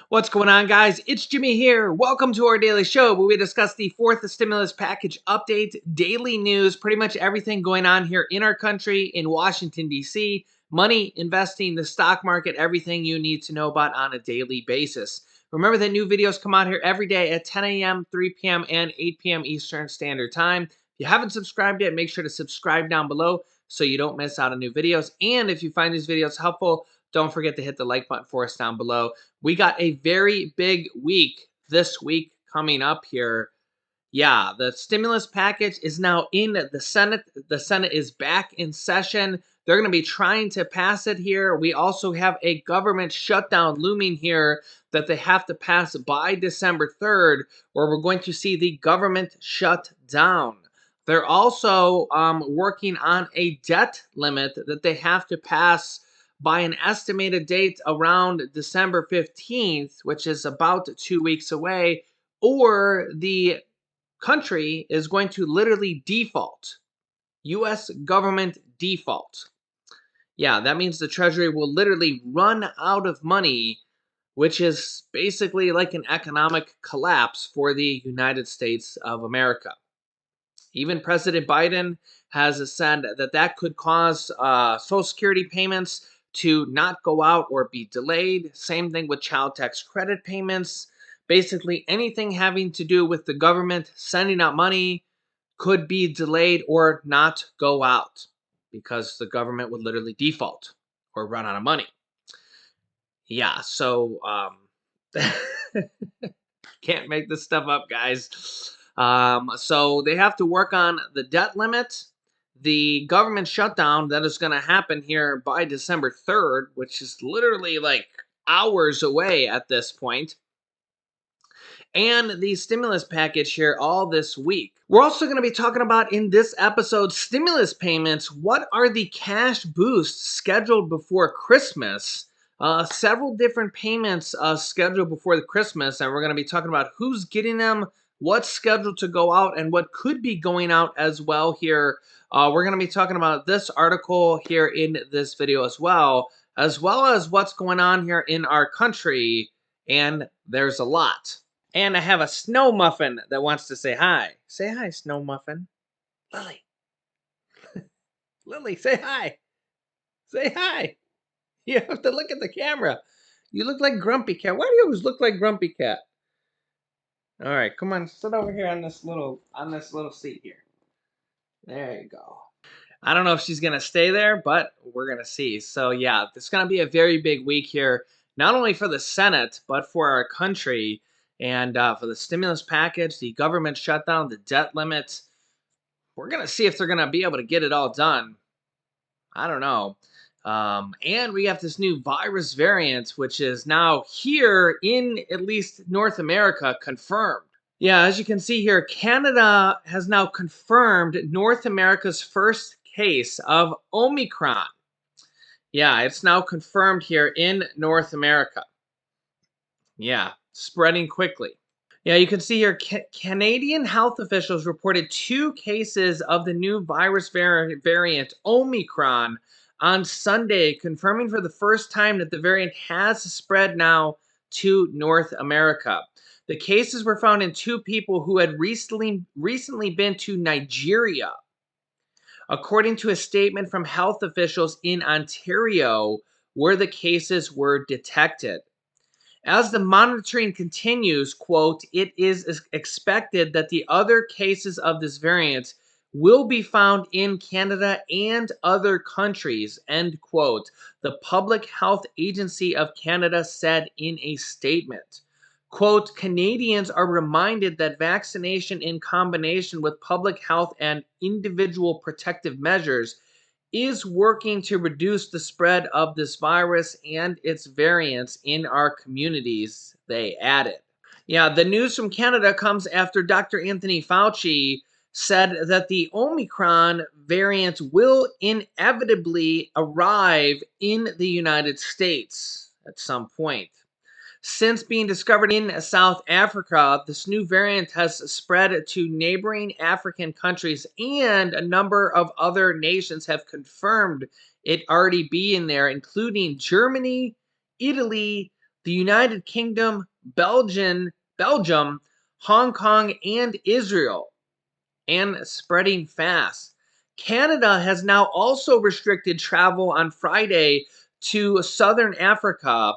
What's going on, guys? It's Jimmy here. Welcome to our daily show where we discuss the fourth stimulus package update, daily news, pretty much everything going on here in our country, in Washington, D.C., money, investing, the stock market, everything you need to know about on a daily basis. Remember that new videos come out here every day at 10 a.m., 3 p.m., and 8 p.m. Eastern Standard Time. If you haven't subscribed yet, make sure to subscribe down below so you don't miss out on new videos. And if you find these videos helpful, don't forget to hit the like button for us down below. We got a very big week this week coming up here. Yeah, the stimulus package is now in the Senate. The Senate is back in session. They're going to be trying to pass it here. We also have a government shutdown looming here that they have to pass by December 3rd, where we're going to see the government shut down. They're also working on a debt limit that they have to pass by an estimated date around December 15th, which is about 2 weeks away, or the country is going to literally default. U.S. government default. Yeah, that means the Treasury will literally run out of money, which is basically like an economic collapse for the United States of America. Even President Biden has said that that could cause Social Security payments to not go out or be delayed. Same thing with child tax credit payments. Basically, anything having to do with the government sending out money could be delayed or not go out because the government would literally default or run out of money. Yeah, so can't make this stuff up, guys. So they have to work on the debt limit, the government shutdown that is going to happen here by December 3rd, which is literally like hours away at this point, and the stimulus package here all this week. We're also going to be talking about in this episode stimulus payments. What are the cash boosts scheduled before Christmas? Several different payments scheduled before the Christmas, and we're going to be talking about who's getting them, what's scheduled to go out, and what could be going out as well here. We're going to be talking about this article here in this video as well as what's going on here in our country, and there's a lot. And I have a snow muffin that wants to say hi. Say hi, snow muffin. Lily. Lily, say hi. Say hi. You have to look at the camera. You look like Grumpy Cat. Why do you always look like Grumpy Cat? All right, come on, sit over here on this little seat here. There you go. I don't know if she's gonna stay there, but we're gonna see. So yeah, it's gonna be a very big week here, not only for the Senate but for our country, and for the stimulus package, the government shutdown, the debt limit. We're gonna see if they're gonna be able to get it all done. I don't know. And we have this new virus variant, which is now here in at least North America confirmed. Yeah, as you can see here, Canada has now confirmed North America's first case of Omicron. Yeah, it's now confirmed here in North America. Yeah, spreading quickly. Yeah, you can see here, Canadian health officials reported 2 cases of the new virus variant Omicron on Sunday, confirming for the first time that the variant has spread now to North America. The cases were found in 2 people who had recently been to Nigeria. According to a statement from health officials in Ontario, where the cases were detected. As the monitoring continues, quote, it is expected that the other cases of this variant will be found in Canada and other countries, end quote, the Public Health Agency of Canada said in a statement. Quote, Canadians are reminded that vaccination in combination with public health and individual protective measures is working to reduce the spread of this virus and its variants in our communities, they added. Yeah, the news from Canada comes after Dr. Anthony Fauci said that the Omicron variant will inevitably arrive in the United States at some point. Since being discovered in South Africa, this new variant has spread to neighboring African countries, and a number of other nations have confirmed it already being there, including Germany, Italy, the United Kingdom, Belgium, Hong Kong, and Israel, and spreading fast. Canada has now also restricted travel on Friday to Southern Africa.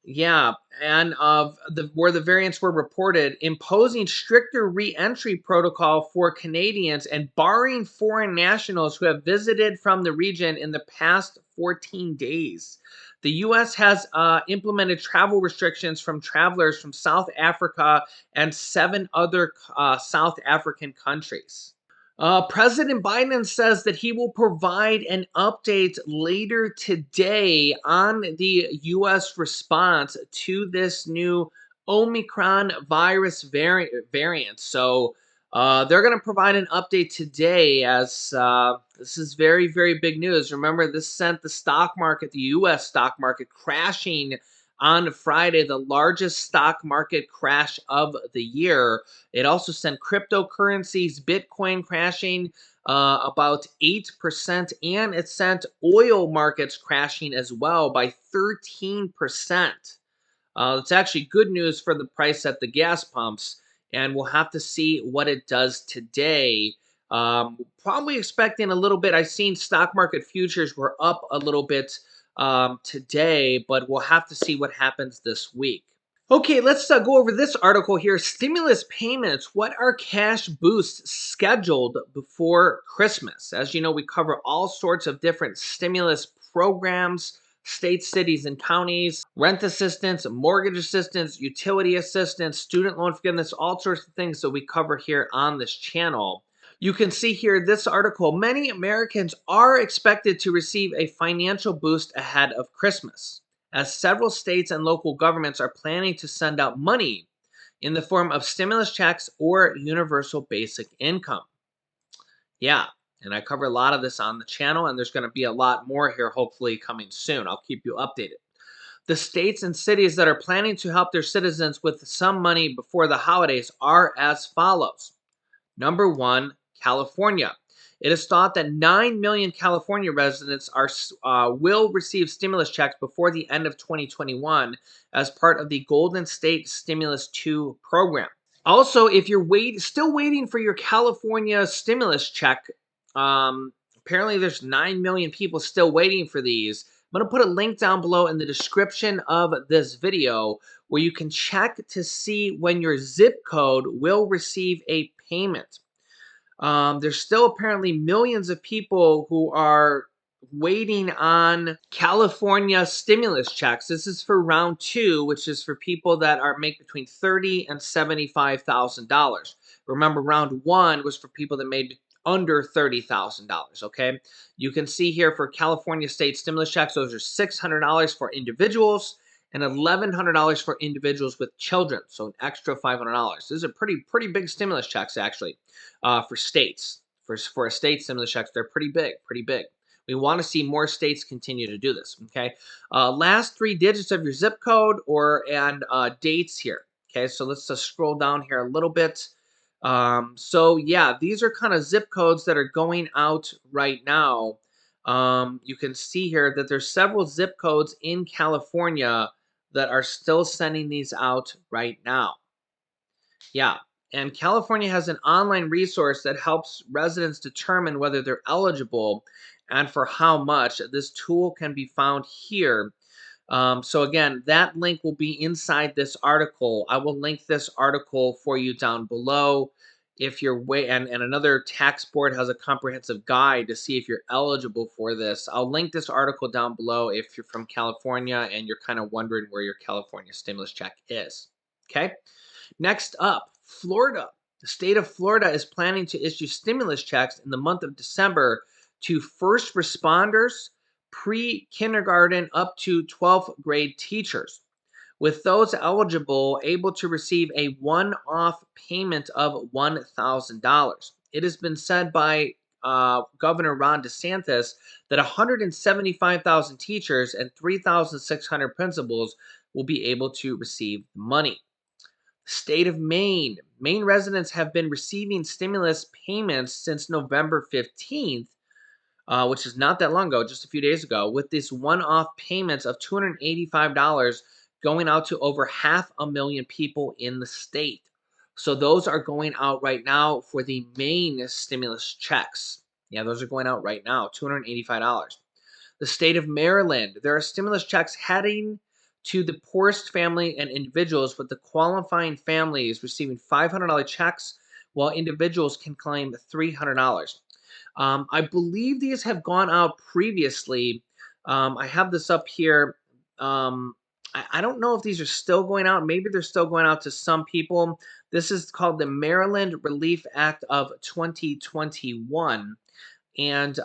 Yeah, and of the where the variants were reported, imposing stricter re-entry protocol for Canadians and barring foreign nationals who have visited from the region in the past 14 days. The U.S. has implemented travel restrictions from travelers from South Africa and 7 other South African countries. President Biden says that he will provide an update later today on the U.S. response to this new Omicron virus variant. So they're going to provide an update today, as this is very, very big news. Remember, this sent the stock market, the U.S. stock market, crashing on Friday, the largest stock market crash of the year. It also sent cryptocurrencies, Bitcoin crashing about 8%, and it sent oil markets crashing as well by 13%. It's actually good news for the price at the gas pumps, and we'll have to see what it does today. Probably expecting a little bit. I've seen stock market futures were up a little bit today, but we'll have to see what happens this week. Okay, let's go over this article here. Stimulus payments. What are cash boosts scheduled before Christmas? As you know, we cover all sorts of different stimulus programs, states, cities, and counties, rent assistance, mortgage assistance, utility assistance, student loan forgiveness, all sorts of things that we cover here on this channel. You can see here this article. Many Americans are expected to receive a financial boost ahead of Christmas, as several states and local governments are planning to send out money in the form of stimulus checks or universal basic income. Yeah, and I cover a lot of this on the channel, and there's going to be a lot more here hopefully coming soon. I'll keep you updated. The states and cities that are planning to help their citizens with some money before the holidays are as follows. Number 1, California. It is thought that 9 million California residents will receive stimulus checks before the end of 2021 as part of the Golden State Stimulus 2 program. Also, if you're still waiting for your California stimulus check, apparently there's 9 million people still waiting for these. I'm going to put a link down below in the description of this video where you can check to see when your zip code will receive a payment. There's still apparently millions of people who are waiting on California stimulus checks. This is for round 2, which is for people that make between $30,000 and $75,000. Remember, round 1 was for people that made under $30,000. Okay, you can see here for California state stimulus checks, those are $600 for individuals and $1,100 for individuals with children, so an extra $500. These are pretty big stimulus checks actually for states. For a state stimulus checks, they're pretty big. We want to see more states continue to do this. Okay, last 3 digits of your zip code and dates here. Okay, so let's just scroll down here a little bit. So yeah, these are kind of zip codes that are going out right now. You can see here that there's several zip codes in California that are still sending these out right now. Yeah, and California has an online resource that helps residents determine whether they're eligible and for how much. This tool can be found here. So again, that link will be inside this article. I will link this article for you down below. If you're and another tax board has a comprehensive guide to see if you're eligible for this. I'll link this article down below if you're from California and you're kind of wondering where your California stimulus check is. Okay. Next up, Florida. The state of Florida is planning to issue stimulus checks in the month of December to first responders, pre-kindergarten up to 12th grade teachers, with those eligible able to receive a one-off payment of $1,000. It has been said by Governor Ron DeSantis that 175,000 teachers and 3,600 principals will be able to receive the money. State of Maine. Maine residents have been receiving stimulus payments since November 15th, which is not that long ago, just a few days ago, with this one-off payments of $285 going out to over 500,000 people in the state. So those are going out right now for the main stimulus checks. Yeah, those are going out right now, $285. The state of Maryland, there are stimulus checks heading to the poorest family and individuals, with the qualifying families receiving $500 checks, while individuals can claim $300. I believe these have gone out previously. I have this up here. I don't know if these are still going out. Maybe they're still going out to some people. This is called the Maryland Relief Act of 2021. And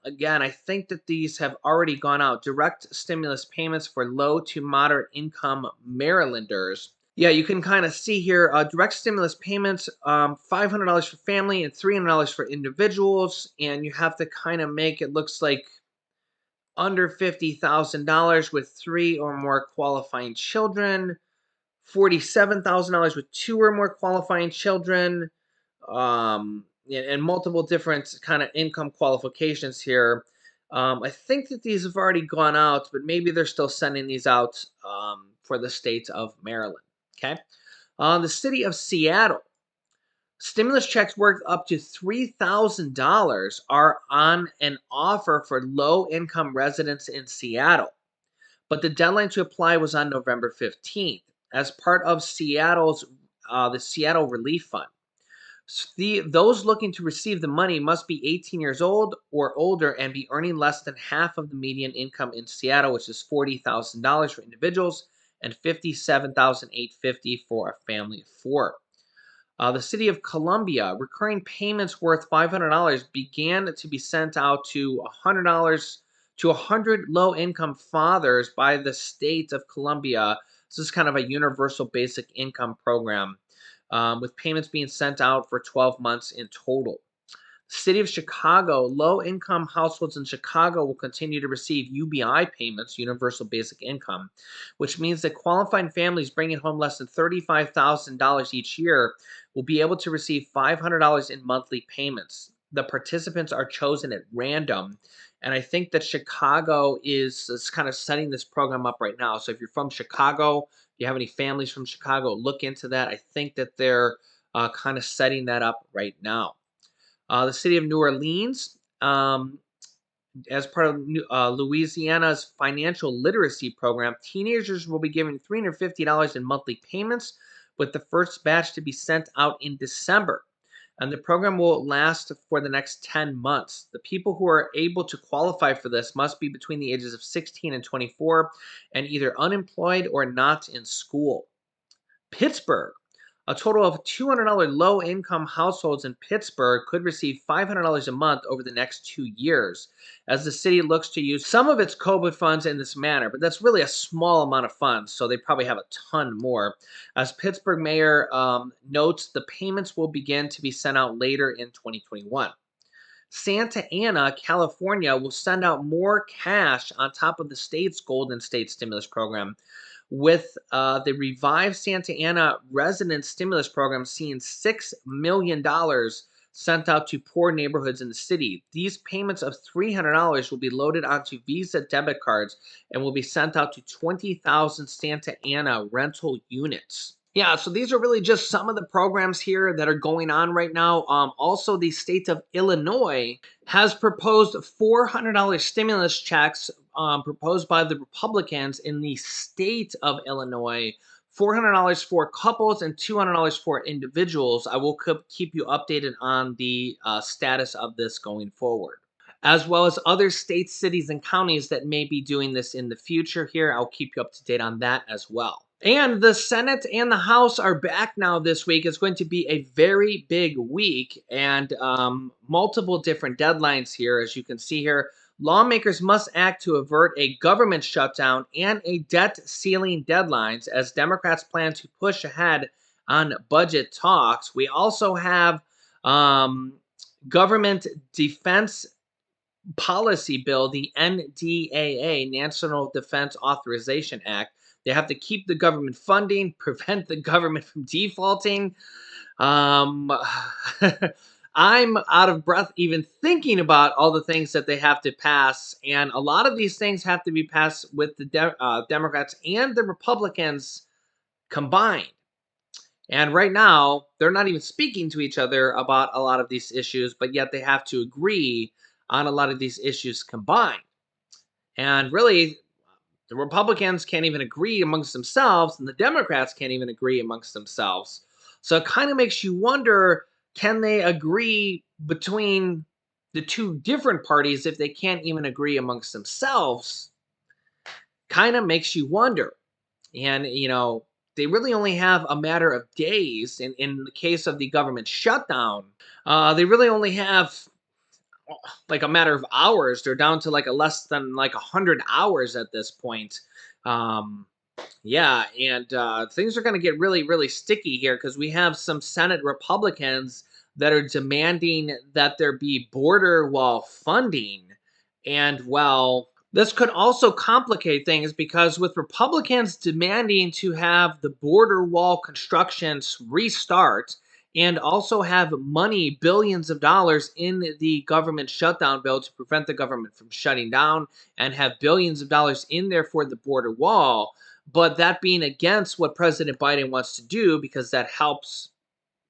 again, I think that these have already gone out. Direct stimulus payments for low to moderate income Marylanders. Yeah, you can kind of see here direct stimulus payments, $500 for family and $300 for individuals. And you have to kind of make it looks like under $50,000 with 3 or more qualifying children, $47,000 with 2 or more qualifying children, and multiple different kind of income qualifications here. I think that these have already gone out, but maybe they're still sending these out for the state of Maryland. Okay. The city of Seattle, stimulus checks worth up to $3,000 are on an offer for low income residents in Seattle, but the deadline to apply was on November 15th as part of the Seattle Relief Fund. Those looking to receive the money must be 18 years old or older and be earning less than half of the median income in Seattle, which is $40,000 for individuals and $57,850 for a family of 4. The city of Columbia, recurring payments worth $500 began to be sent out to $100 to 100 low-income fathers by the state of Columbia. This is kind of a universal basic income program, with payments being sent out for 12 months in total. City of Chicago, low-income households in Chicago will continue to receive UBI payments, Universal Basic Income, which means that qualifying families bringing home less than $35,000 each year will be able to receive $500 in monthly payments. The participants are chosen at random, and I think that Chicago is kind of setting this program up right now. So if you're from Chicago, if you have any families from Chicago, look into that. I think that they're kind of setting that up right now. The city of New Orleans, as part of Louisiana's financial literacy program, teenagers will be given $350 in monthly payments, with the first batch to be sent out in December. And the program will last for the next 10 months. The people who are able to qualify for this must be between the ages of 16 and 24 and either unemployed or not in school. Pittsburgh, a total of $200 low-income households in Pittsburgh could receive $500 a month over the next 2 years, as the city looks to use some of its COVID funds in this manner. But that's really a small amount of funds, so they probably have a ton more. As Pittsburgh mayor notes, the payments will begin to be sent out later in 2021. Santa Ana, California will send out more cash on top of the state's Golden State Stimulus Program, with the revived Santa Ana resident stimulus program seeing $6 million sent out to poor neighborhoods in the city. These payments of $300 will be loaded onto Visa debit cards and will be sent out to 20,000 Santa Ana rental units. Yeah, so these are really just some of the programs here that are going on right now. Also, the state of Illinois has proposed $400 stimulus checks proposed by the Republicans in the state of Illinois. $400 for couples and $200 for individuals. I will keep you updated on the status of this going forward, as well as other states, cities, and counties that may be doing this in the future here. I'll keep you up to date on that as well. And the Senate and the House are back now this week. It's going to be a very big week, and multiple different deadlines here. As you can see here, lawmakers must act to avert a government shutdown and a debt ceiling deadlines as Democrats plan to push ahead on budget talks. We also have government defense policy bill, the NDAA, National Defense Authorization Act. They have to keep the government funding, prevent the government from defaulting. I'm out of breath even thinking about all the things that they have to pass, and a lot of these things have to be passed with the Democrats and the Republicans combined. And right now, they're not even speaking to each other about a lot of these issues, but yet they have to agree on a lot of these issues combined. And really, the Republicans can't even agree amongst themselves, and the Democrats can't even agree amongst themselves. So it kind of makes you wonder, can they agree between the two different parties if they can't even agree amongst themselves? Kind of makes you wonder. And, they really only have a matter of days. In the case of the government shutdown, they really only have like a matter of hours. They're down to like a less than like 100 hours at this point. Um, yeah, and things are going to get really, really sticky here because we have some Senate Republicans that are demanding that there be border wall funding. And well, this could also complicate things because with Republicans demanding to have the border wall constructions restart and also have money, billions of dollars in the government shutdown bill to prevent the government from shutting down and have billions of dollars in there for the border wall. But that being against what President Biden wants to do because that helps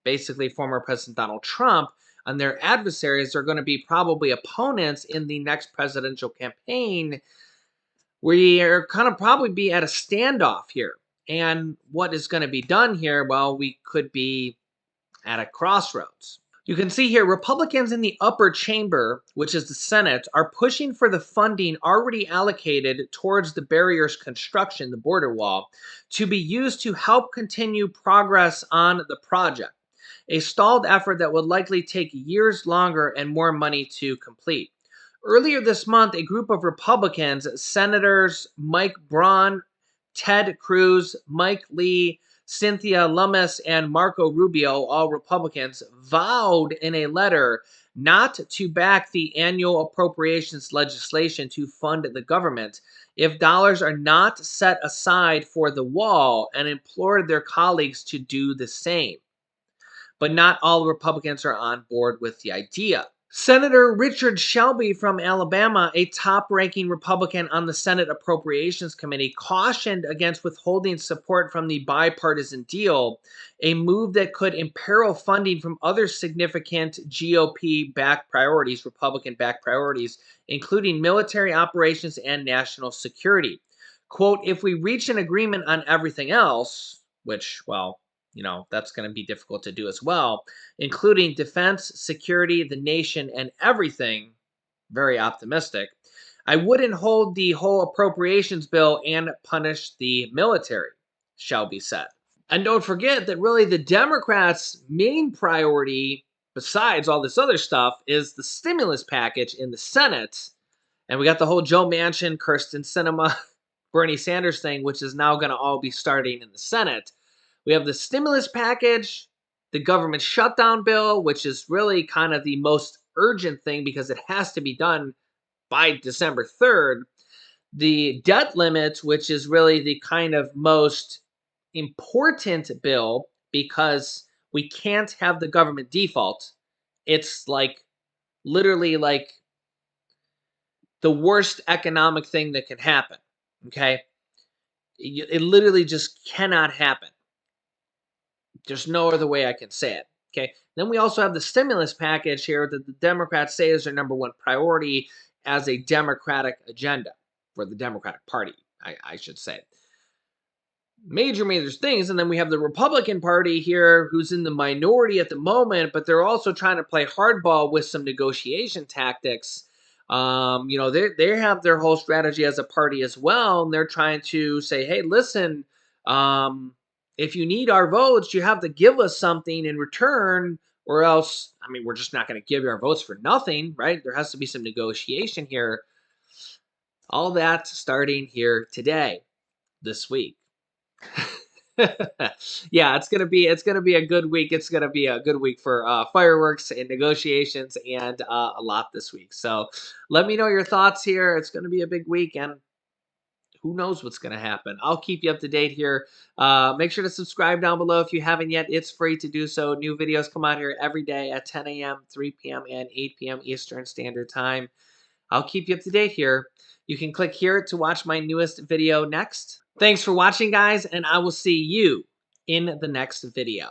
basically former President Donald Trump and their adversaries are going to be probably opponents in the next presidential campaign. We are kind of probably be at a standoff here. And what is going to be done here? Well, we could be at a crossroads. You can see here Republicans in the upper chamber, which is the Senate, are pushing for the funding already allocated towards the barrier's construction, the border wall, to be used to help continue progress on the project, a stalled effort that would likely take years longer and more money to complete. Earlier this month, a group of Republicans, Senators Mike Braun, Ted Cruz, Mike Lee, Cynthia Lummis, and Marco Rubio, all Republicans, vowed in a letter not to back the annual appropriations legislation to fund the government if dollars are not set aside for the wall and implored their colleagues to do the same. But not all Republicans are on board with the idea. Senator Richard Shelby from Alabama, a top ranking Republican on the Senate Appropriations Committee, cautioned against withholding support from the bipartisan deal, a move that could imperil funding from other significant GOP backed priorities, Republican backed priorities, including military operations and national security. Quote, if we reach an agreement on everything else, which, well, that's going to be difficult to do as well, including defense, security, the nation, and everything, very optimistic, I wouldn't hold the whole appropriations bill and punish the military, Shelby said. And don't forget that really the Democrats' main priority, besides all this other stuff, is the stimulus package in the Senate. And we got the whole Joe Manchin, Kirsten Sinema, Bernie Sanders thing, which is now going to all be starting in the Senate. We have the stimulus package, the government shutdown bill, which is really kind of the most urgent thing because it has to be done by December 3rd. The debt limit, which is really the kind of most important bill because we can't have the government default. It's like literally like the worst economic thing that can happen. Okay. It literally just cannot happen. There's no other way I can say it. Okay. Then we also have the stimulus package here that the Democrats say is their number one priority as a Democratic agenda for the Democratic Party, I should say. Major things. And then we have the Republican Party here who's in the minority at the moment, but they're also trying to play hardball with some negotiation tactics. They have their whole strategy as a party as well, and they're trying to say, hey, listen, if you need our votes, you have to give us something in return, or else, we're just not going to give you our votes for nothing, right? There has to be some negotiation here. All that starting here today, this week. Yeah, it's gonna be a good week. It's gonna be a good week for fireworks and negotiations and a lot this week. So let me know your thoughts here. It's gonna be a big week, and who knows what's going to happen. I'll keep you up to date here. Make sure to subscribe down below if you haven't yet. It's free to do so. New videos come out here every day at 10 a.m., 3 p.m., and 8 p.m. Eastern Standard Time. I'll keep you up to date here. You can click here to watch my newest video next. Thanks for watching, guys, and I will see you in the next video.